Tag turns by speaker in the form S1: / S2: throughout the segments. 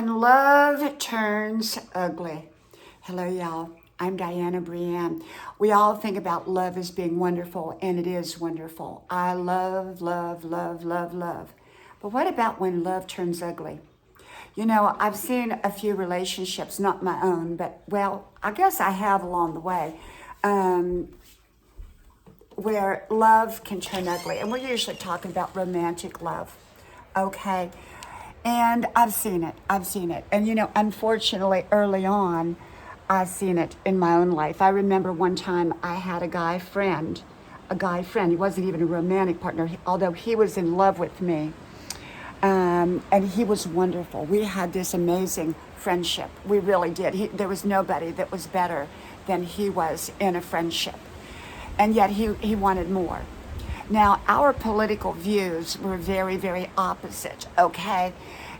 S1: And love turns ugly. Hello, y'all. I'm Diana Brienne. We all think about love as being wonderful, and it is wonderful. I love, love, love, love, love. But what about when love turns ugly? You know, I've seen a few relationships, not my own, but well, I guess I have along the way, um, where love can turn ugly. And we're usually talking about romantic love, okay? And I've seen it. I've seen it. And, you know, unfortunately, early on, I've seen it in my own life. I remember one time I had a guy friend. He wasn't even a romantic partner, although he was in love with me. And he was wonderful. We had this amazing friendship. We really did. There was nobody that was better than he was in a friendship. And yet he wanted more. Now, our political views were very, very opposite, okay?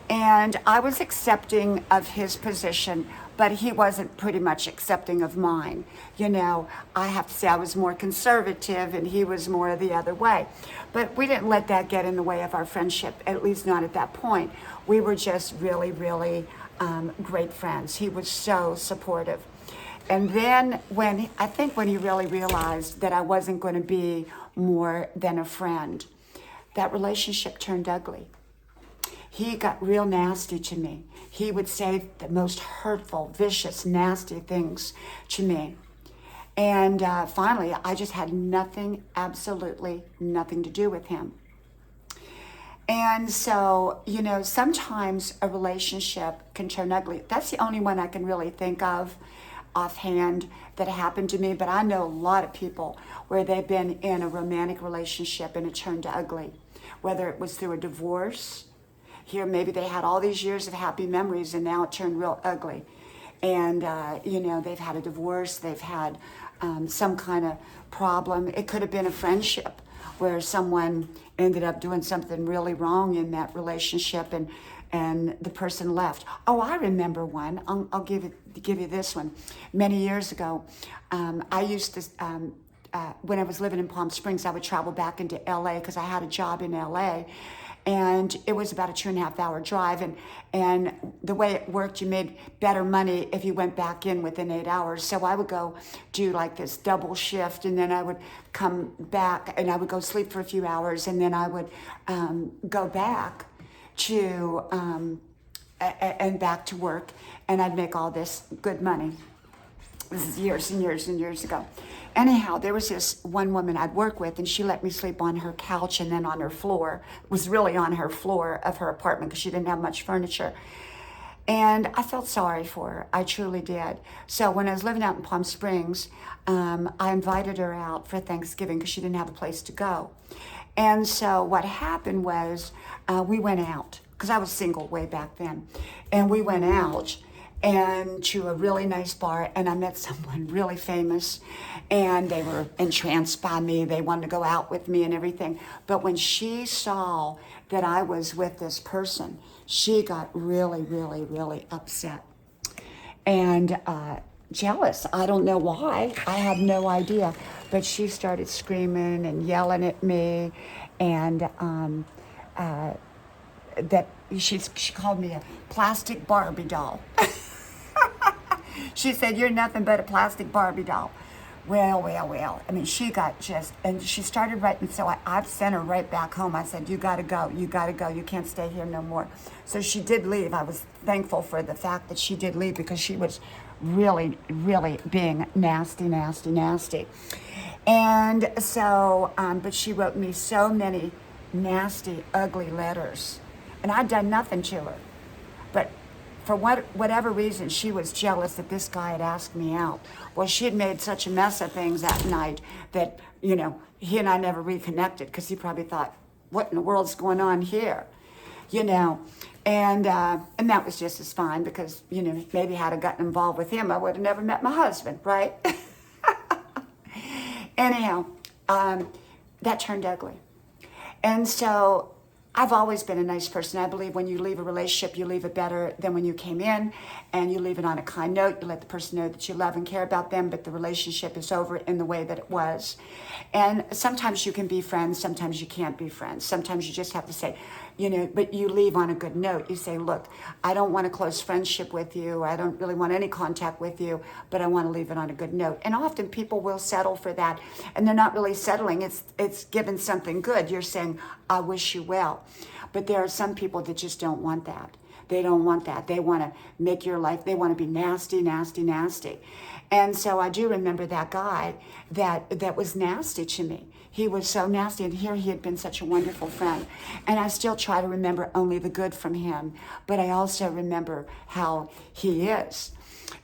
S1: And I was accepting of his position, but he wasn't pretty much accepting of mine. You know, I have to say I was more conservative and he was more the other way. But we didn't let that get in the way of our friendship, at least not at that point. We were just really, really great friends. He was so supportive. And then when he really realized that I wasn't going to be more than a friend, that relationship turned ugly. He got real nasty to me. He would say the most hurtful, vicious, nasty things to me. And finally, I just had absolutely nothing to do with him. And so, you know, sometimes a relationship can turn ugly. That's the only one I can really think of offhand that happened to me, but I know a lot of people where they've been in a romantic relationship and it turned ugly, whether it was through a divorce. Here, maybe they had all these years of happy memories and now it turned real ugly. And, you know, they've had a divorce, they've had some kind of problem. It could have been a friendship where someone ended up doing something really wrong in that relationship and the person left. Oh, I remember one. I'll give you this one. Many years ago, I used to, when I was living in Palm Springs, I would travel back into LA because I had a job in LA. And it was about a 2.5 hour drive. And the way it worked, you made better money if you went back in within 8 hours. So I would go do like this double shift, and then I would come back and I would go sleep for a few hours, and then I would go back to and back to work, and I'd make all this good money. This is years and years and years ago. Anyhow, there was this one woman I'd work with, and she let me sleep on her couch and then on her floor. It was really on her floor of her apartment because she didn't have much furniture. And I felt sorry for her. I truly did. So when I was living out in Palm Springs, I invited her out for Thanksgiving because she didn't have a place to go. And so what happened was we went out, because I was single way back then. And we went out and to a really nice bar, and I met someone really famous, and they were entranced by me. They wanted to go out with me and everything. But when she saw that I was with this person, she got really, really, really upset and jealous. I don't know why. I have no idea. But she started screaming and yelling at me, and that she called me a plastic Barbie doll. She said, "You're nothing but a plastic Barbie doll." Well. I mean, she got just, and she started writing. So I sent her right back home. I said, "You got to go. You got to go. You can't stay here no more." So she did leave. I was thankful for the fact that she did leave because she was really, really being nasty, nasty, nasty. And so, but she wrote me so many nasty, ugly letters. And I'd done nothing to her. But for whatever reason, she was jealous that this guy had asked me out. Well, she had made such a mess of things that night that, you know, he and I never reconnected because he probably thought, what in the world's going on here? You know, and that was just as fine because, you know, maybe had I gotten involved with him, I would have never met my husband, right? Anyhow, that turned ugly. And so I've always been a nice person. I believe when you leave a relationship, you leave it better than when you came in, and you leave it on a kind note. You let the person know that you love and care about them, but the relationship is over in the way that it was. And sometimes you can be friends, sometimes you can't be friends. Sometimes you just have to say, but you leave on a good note. You say, look, I don't want a close friendship with you. I don't really want any contact with you, but I want to leave it on a good note. And often people will settle for that, and they're not really settling. It's given something good. You're saying, I wish you well. But there are some people that just don't want that. They don't want that. They want to make your life, they want to be nasty, nasty, nasty. And so I do remember that guy that was nasty to me. He was so nasty, and here he had been such a wonderful friend. And I still try to remember only the good from him, but I also remember how he is.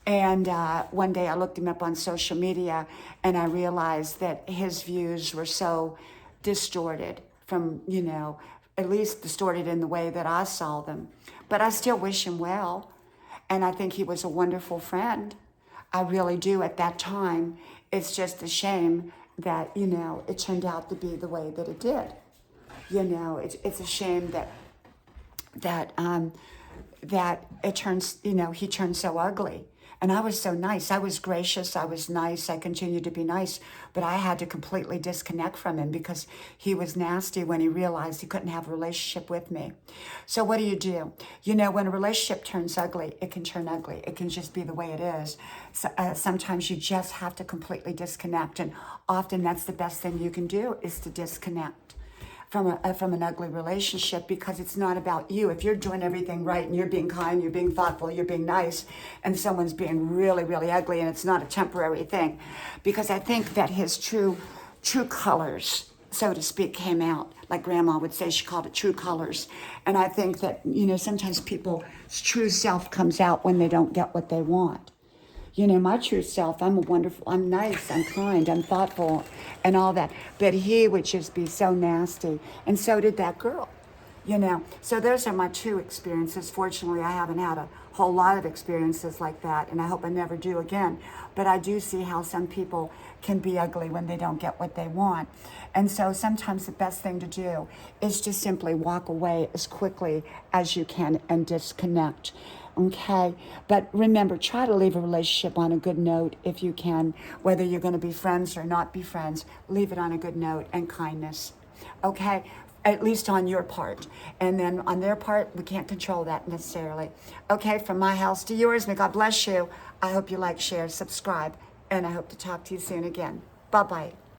S1: And one day I looked him up on social media, and I realized that his views were so distorted from, at least distorted in the way that I saw them. But I still wish him well, and I think he was a wonderful friend. I really do at that time. It's just a shame that, it turned out to be the way that it did. It's a shame that it turns, he turned so ugly. And I was so nice. I was gracious. I was nice. I continued to be nice. But I had to completely disconnect from him because he was nasty when he realized he couldn't have a relationship with me. So what do? When a relationship turns ugly, it can turn ugly. It can just be the way it is. So, sometimes you just have to completely disconnect. And often that's the best thing you can do, is to disconnect from an ugly relationship, because it's not about you. If you're doing everything right and you're being kind, you're being thoughtful, you're being nice, and someone's being really, really ugly, and it's not a temporary thing, because I think that his true colors, so to speak, came out. Like Grandma would say, she called it true colors. And I think that, sometimes people's true self comes out when they don't get what they want. My true self, I'm nice, I'm kind, I'm thoughtful, and all that. But he would just be so nasty, and so did that girl, So those are my two experiences. Fortunately, I haven't had a whole lot of experiences like that, and I hope I never do again. But I do see how some people can be ugly when they don't get what they want. And so sometimes the best thing to do is to simply walk away as quickly as you can and disconnect. Okay, but remember, try to leave a relationship on a good note if you can. Whether you're going to be friends or not be friends, leave it on a good note and kindness. Okay, at least on your part. And then on their part, we can't control that necessarily. Okay, from my house to yours, may God bless you. I hope you like, share, subscribe, and I hope to talk to you soon again. Bye-bye.